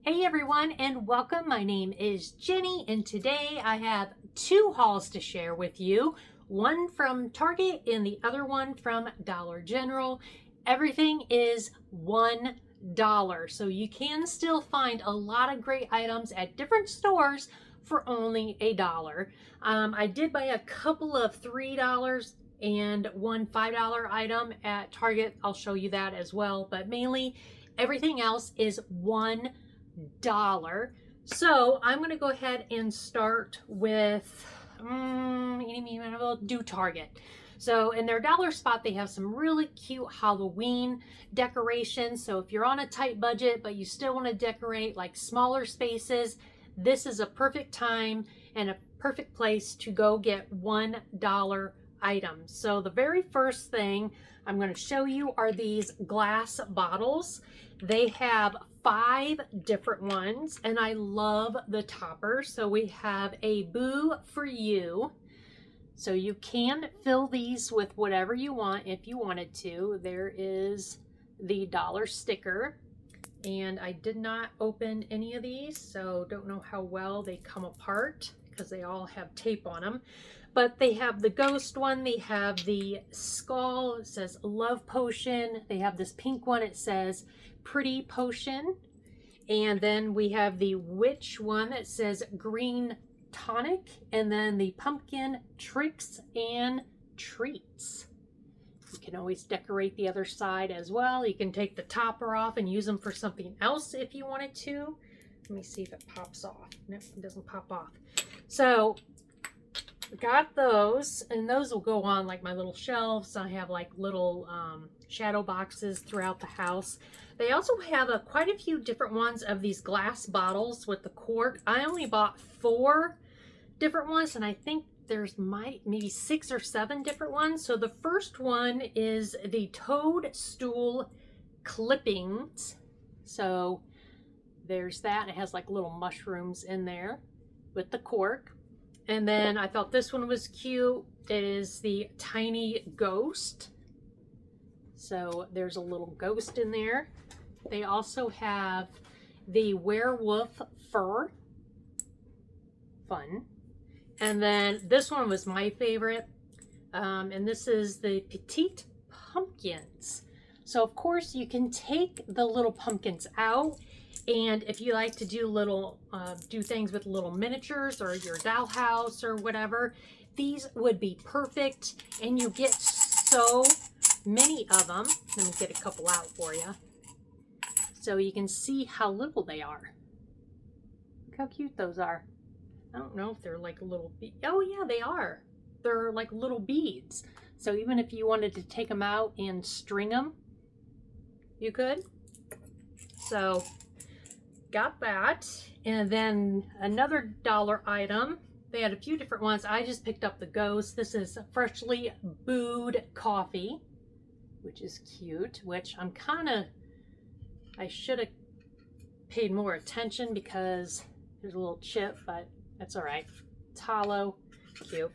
Hey everyone, and welcome. My name is Jenny, and today I have two hauls to share with you. One from Target and the other one from Dollar General. Everything is $1, so you can still find a lot of great items at different stores for only $1. I did buy a couple of $3 and one $5 item at Target. I'll show you that as well, but mainly everything else is $1. So I'm going to go ahead and start with, we'll do Target. So in their dollar spot, they have some really cute Halloween decorations. So if you're on a tight budget, but you still want to decorate like smaller spaces, this is a perfect time and a perfect place to go get $1 items. So the very first thing I'm going to show you are these glass bottles. They have 5 different ones, and I love the toppers. So we have a Boo for You. So you can fill these with whatever you want if you wanted to. There is the dollar sticker, and I did not open any of these, so don't know how well they come apart because they all have tape on them. But they have the ghost one, they have the skull, it says love potion, they have this pink one, it says pretty potion, and then we have the witch one that says green tonic, and then the pumpkin tricks and treats. You can always decorate the other side as well. You can take the topper off and use them for something else if you wanted to. Let me see if it pops off. Nope, it doesn't pop off. So got those, and those will go on like my little shelves. I have like little shadow boxes throughout the house. They also have quite a few different ones of these glass bottles with the cork. I only bought 4 different ones, and I think there's maybe 6 or 7 different ones. So the first one is the toadstool clippings. So there's that. It has like little mushrooms in there with the cork. And then I thought this one was cute. It is the tiny ghost. So there's a little ghost in there. They also have the werewolf fur. Fun. And then this one was my favorite. And this is the petite pumpkins. So of course you can take the little pumpkins out. And if you like to do do things with little miniatures or your dollhouse or whatever, these would be perfect. And you get so many of them. Let me get a couple out for you, so you can see how little they are. Look how cute those are. I don't know if they're like little beads. Oh yeah, they are. They're like little beads. So even if you wanted to take them out and string them, you could. So got that. And then another dollar item. They had a few different ones. I just picked up the ghost. This is freshly brewed coffee, which is cute, which I should have paid more attention because there's a little chip, but that's all right. It's hollow, cute.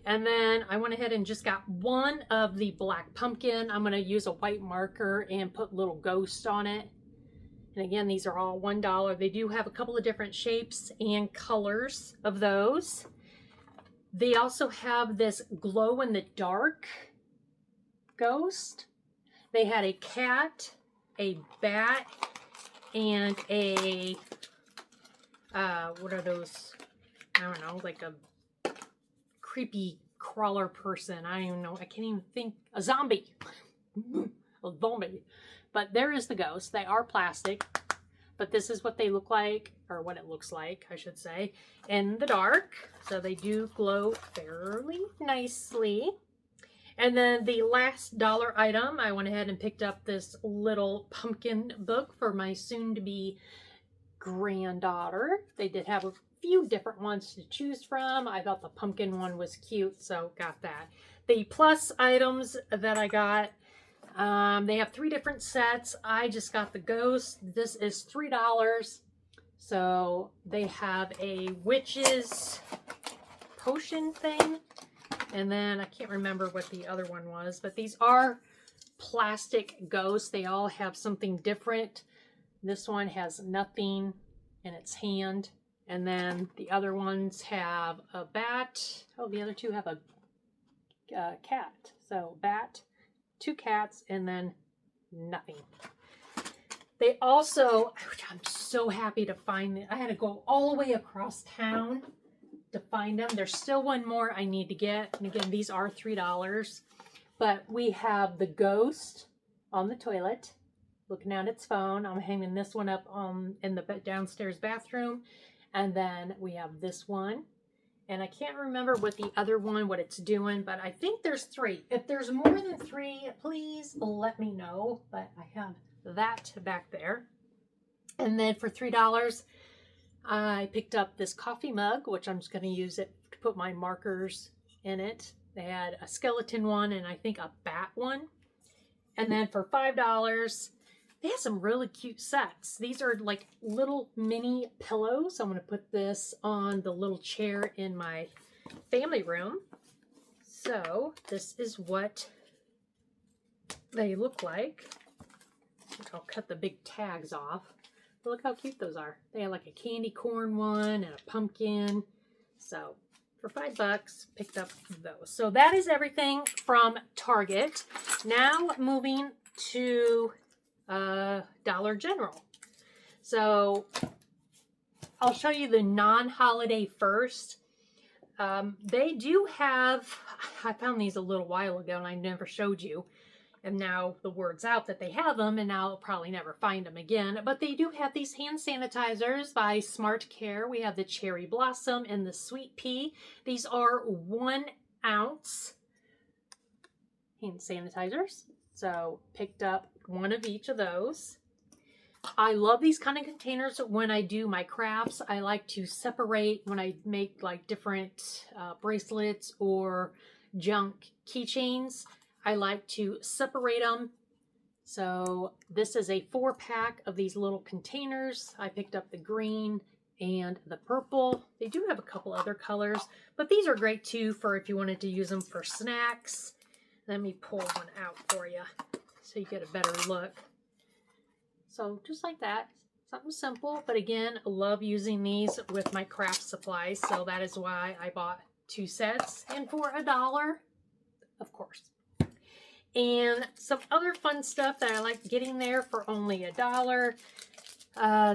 And then I went ahead and just got one of the black pumpkin. I'm going to use a white marker and put little ghosts on it. And again, these are all $1. They do have a couple of different shapes and colors of those. They also have this glow in the dark ghost. They had a cat, a bat, and a, what are those? I don't know, like a creepy crawler person. I don't even know. I can't even think. A zombie. A zombie. But there is the ghost. They are plastic, but this is what they look like, or what it looks like, I should say, in the dark. So they do glow fairly nicely. And then the last dollar item, I went ahead and picked up this little pumpkin book for my soon-to-be granddaughter. They did have a few different ones to choose from. I thought the pumpkin one was cute, so got that. The plus items that I got, they have 3 different sets. I just got the ghost. This is $3. So they have a witch's potion thing. And then I can't remember what the other one was, but these are plastic ghosts. They all have something different. This one has nothing in its hand. And then the other ones have a bat. Oh, the other two have a cat. So bat, 2 cats, and then nothing. They also, I'm so happy to find it. I had to go all the way across town to find them. There's still one more I need to get. And again, these are $3. But we have the ghost on the toilet, looking at its phone. I'm hanging this one up in the downstairs bathroom. And then we have this one. And I can't remember what the other one, what it's doing, but I think there's 3. If there's more than 3, please let me know. But I have that back there. And then for $3, I picked up this coffee mug, which I'm just going to use it to put my markers in it. They had a skeleton one and I think a bat one. And then for $5, they have some really cute sets. These are like little mini pillows. I'm going to put this on the little chair in my family room. So this is what they look like. I'll cut the big tags off. But look how cute those are. They have like a candy corn one and a pumpkin. So for $5, picked up those. So that is everything from Target. Now moving to Dollar General. So I'll show you the non-holiday first. They do have, I found these a little while ago and I never showed you. And now the word's out that they have them, and now I'll probably never find them again. But they do have these hand sanitizers by Smart Care. We have the Cherry Blossom and the Sweet Pea. These are 1 ounce hand sanitizers. So picked up 1 of each of those. I love these kind of containers when I do my crafts. I like to separate when I make like different bracelets or junk keychains. I like to separate them. So this is a 4-pack of these little containers. I picked up the green and the purple. They do have a couple other colors, but these are great too for if you wanted to use them for snacks. Let me pull one out for you so you get a better look. So just like that, something simple, but again, love using these with my craft supplies. So that is why I bought 2 sets and for $1, of course. And some other fun stuff that I like getting there for only $1.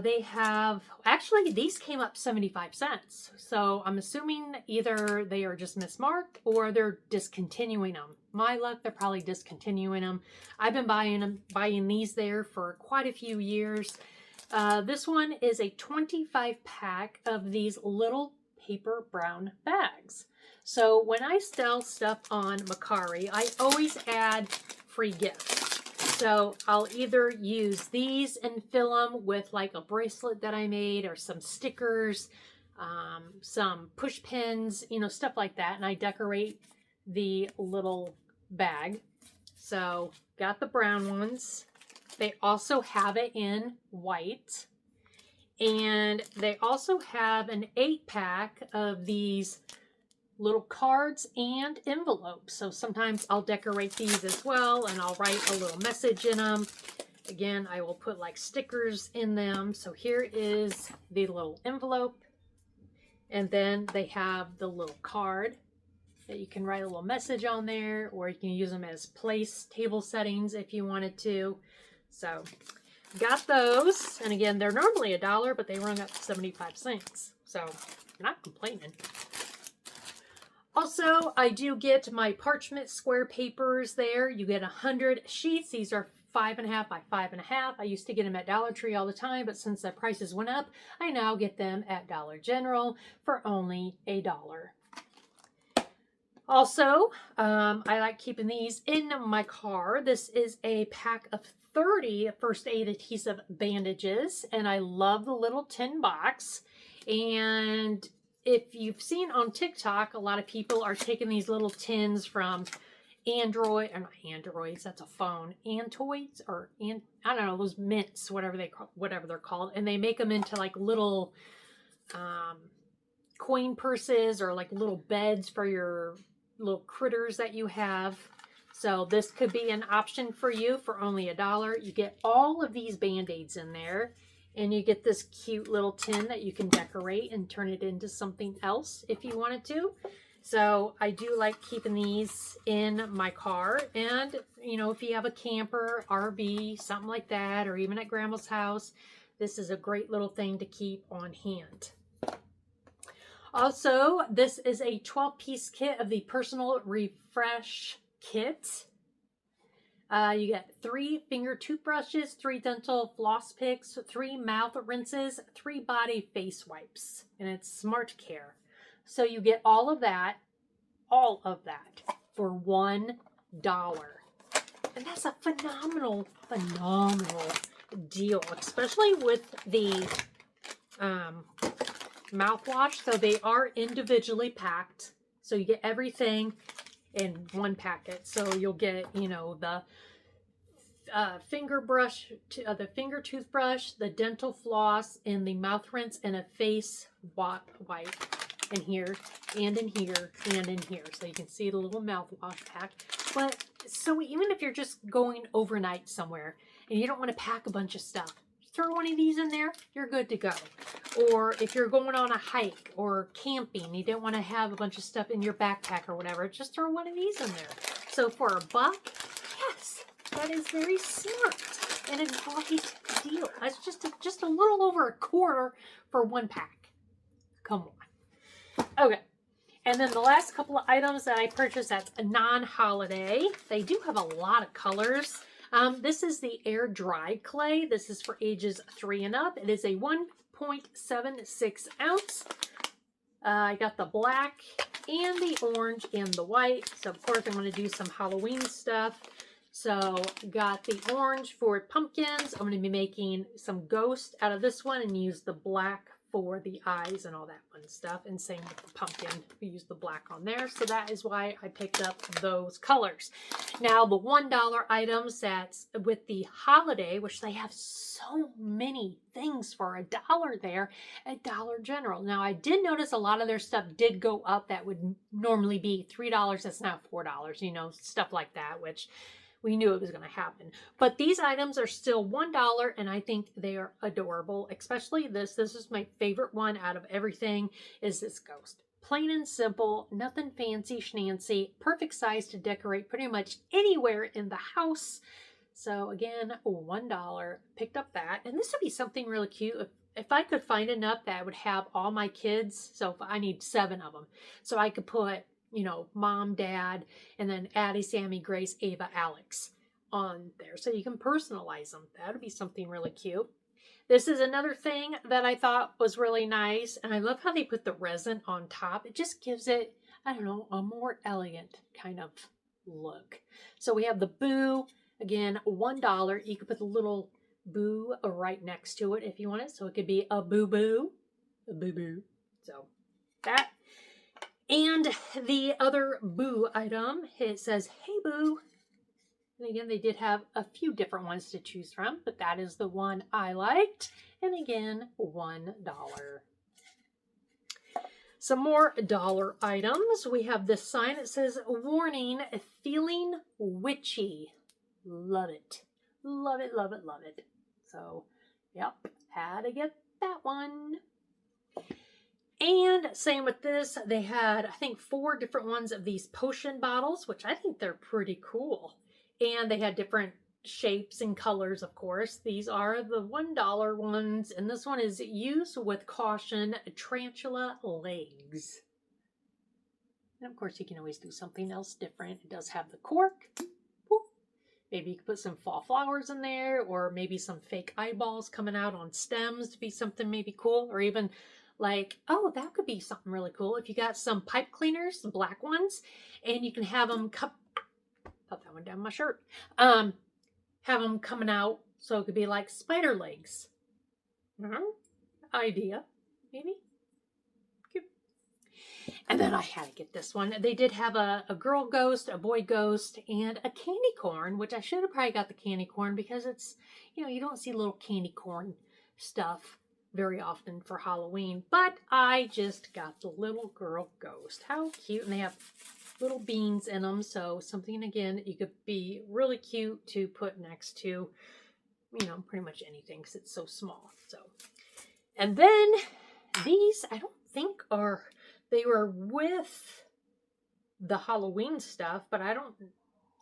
They have, actually these came up 75 cents. So I'm assuming either they are just mismarked or they're discontinuing them. My luck, they're probably discontinuing them. I've been buying these there for quite a few years. This one is a 25 pack of these little paper brown bags. So when I sell stuff on Mercari, I always add free gifts. So I'll either use these and fill them with like a bracelet that I made or some stickers, some push pins, you know, stuff like that. And I decorate the little bag. So got the brown ones. They also have it in white. And they also have an 8-pack of these little cards and envelopes. So sometimes I'll decorate these as well and I'll write a little message in them. Again, I will put like stickers in them. So here is the little envelope. And then they have the little card that you can write a little message on there, or you can use them as place table settings if you wanted to. So got those. And again, they're normally $1, but they rung up to 75 cents. So not complaining. Also, I do get my parchment square papers there. You get 100 sheets. These are 5.5 by 5.5. I used to get them at Dollar Tree all the time, but since the prices went up, I now get them at Dollar General for only $1. Also, I like keeping these in my car. This is a pack of 30 first aid adhesive bandages, and I love the little tin box. And if you've seen on TikTok, a lot of people are taking these little tins from Android, or not Androids, that's a phone, Antoids, or I don't know, those mints, whatever they're called, and they make them into like little coin purses or like little beds for your little critters that you have. So this could be an option for you for only $1. You get all of these Band-Aids in there. And you get this cute little tin that you can decorate and turn it into something else if you wanted to. So I do like keeping these in my car. And, you know, if you have a camper, RV, something like that, or even at grandma's house, this is a great little thing to keep on hand. Also, this is a 12-piece kit of the Personal Refresh Kit. You get 3 finger toothbrushes, 3 dental floss picks, 3 mouth rinses, 3 body face wipes, and it's Smart Care. So you get all of that for $1. And that's a phenomenal deal, especially with the mouthwash. So they are individually packed. So you get everything in one packet. So you'll get, you know, the finger toothbrush, the dental floss, and the mouth rinse, and a face wipe in here, and in here, and in here. So you can see the little mouthwash pack. But so even if you're just going overnight somewhere and you don't want to pack a bunch of stuff, throw one of these in there, you're good to go. Or if you're going on a hike or camping, you don't want to have a bunch of stuff in your backpack or whatever, just throw one of these in there. So for $1, yes, that is very smart and a great deal. That's just a little over a quarter for 1 pack. Come on. Okay. And then the last couple of items that I purchased that's a non-holiday. They do have a lot of colors. This is the air dry clay. This is for ages 3 and up. It is a 1.76 ounce. I got the black and the orange and the white. So of course I'm going to do some Halloween stuff. So got the orange for pumpkins. I'm going to be making some ghost out of this one and use the black for the eyes and all that fun stuff. And same with the pumpkin. We use the black on there. So that is why I picked up those colors. Now the $1 items that's with the holiday, which they have so many things for $1 there at Dollar General. Now I did notice a lot of their stuff did go up that would normally be $3. That's now $4, you know, stuff like that, which we knew it was going to happen. But these items are still $1, and I think they are adorable, especially this. This is my favorite one out of everything, is this ghost. Plain and simple, nothing fancy schmancy, perfect size to decorate pretty much anywhere in the house. So again, $1, picked up that. And this would be something really cute if I could find enough that would have all my kids. So if I need 7 of them, so I could put, you know, Mom, Dad, and then Addie, Sammy, Grace, Ava, Alex on there. So you can personalize them. That would be something really cute. This is another thing that I thought was really nice. And I love how they put the resin on top. It just gives it, I don't know, a more elegant kind of look. So we have the boo. Again, $1. You could put the little boo right next to it if you want it. So it could be a boo-boo. A boo-boo. So that. And the other boo item, it says, "Hey boo." And again, they did have a few different ones to choose from, but that is the one I liked. And again, $1. Some more dollar items. We have this sign that says, "Warning, feeling witchy." Love it. Love it, love it, love it. So, yep, had to get that one. And same with this, they had, I think, 4 different ones of these potion bottles, which I think they're pretty cool. And they had different shapes and colors, of course. These are the $1 ones, and this one is "Use with Caution, Tarantula Legs." And of course, you can always do something else different. It does have the cork. Whoop. Maybe you could put some fall flowers in there, or maybe some fake eyeballs coming out on stems to be something maybe cool, or even like, oh, that could be something really cool. If you got some pipe cleaners, some black ones, and you can have them put that one down my shirt. Have them coming out, so it could be like spider legs. Idea, maybe. Cute. And then I had to get this one. They did have a girl ghost, a boy ghost, and a candy corn, which I should have probably got the candy corn because it's, you know, you don't see little candy corn stuff very often for Halloween, but I just got the little girl ghost. How cute. And they have little beans in them, so something again that you could be really cute to put next to you know, pretty much anything because it's so small. So, and then these, I don't think they were with the Halloween stuff, but I don't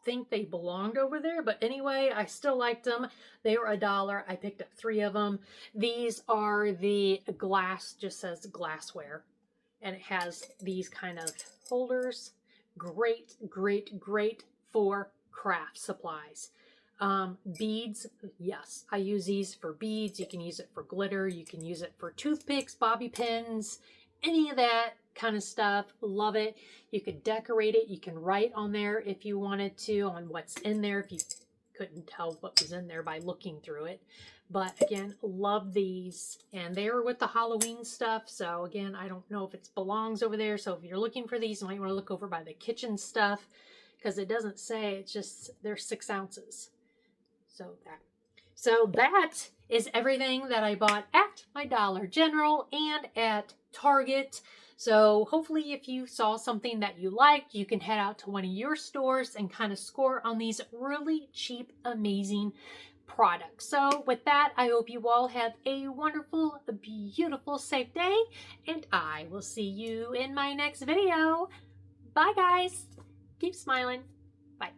think they belonged over there. But anyway, I still liked them. They were $1. I picked up 3 of them. These are the glass, just says glassware. And it has these kind of holders. Great, great, great for craft supplies. Beads, yes, I use these for beads. You can use it for glitter. You can use it for toothpicks, bobby pins, any of that kind of stuff. Love it. You could decorate it. You can write on there if you wanted to on what's in there, if you couldn't tell what was in there by looking through it. But again, love these. And they were with the Halloween stuff. So again, I don't know if it belongs over there. So if you're looking for these, you might want to look over by the kitchen stuff because it doesn't say, it's just, they're 6 ounces. So that is everything that I bought at my Dollar General and at Target. So hopefully if you saw something that you liked, you can head out to one of your stores and kind of score on these really cheap, amazing products. So with that, I hope you all have a wonderful, beautiful, safe day, and I will see you in my next video. Bye guys. Keep smiling. Bye.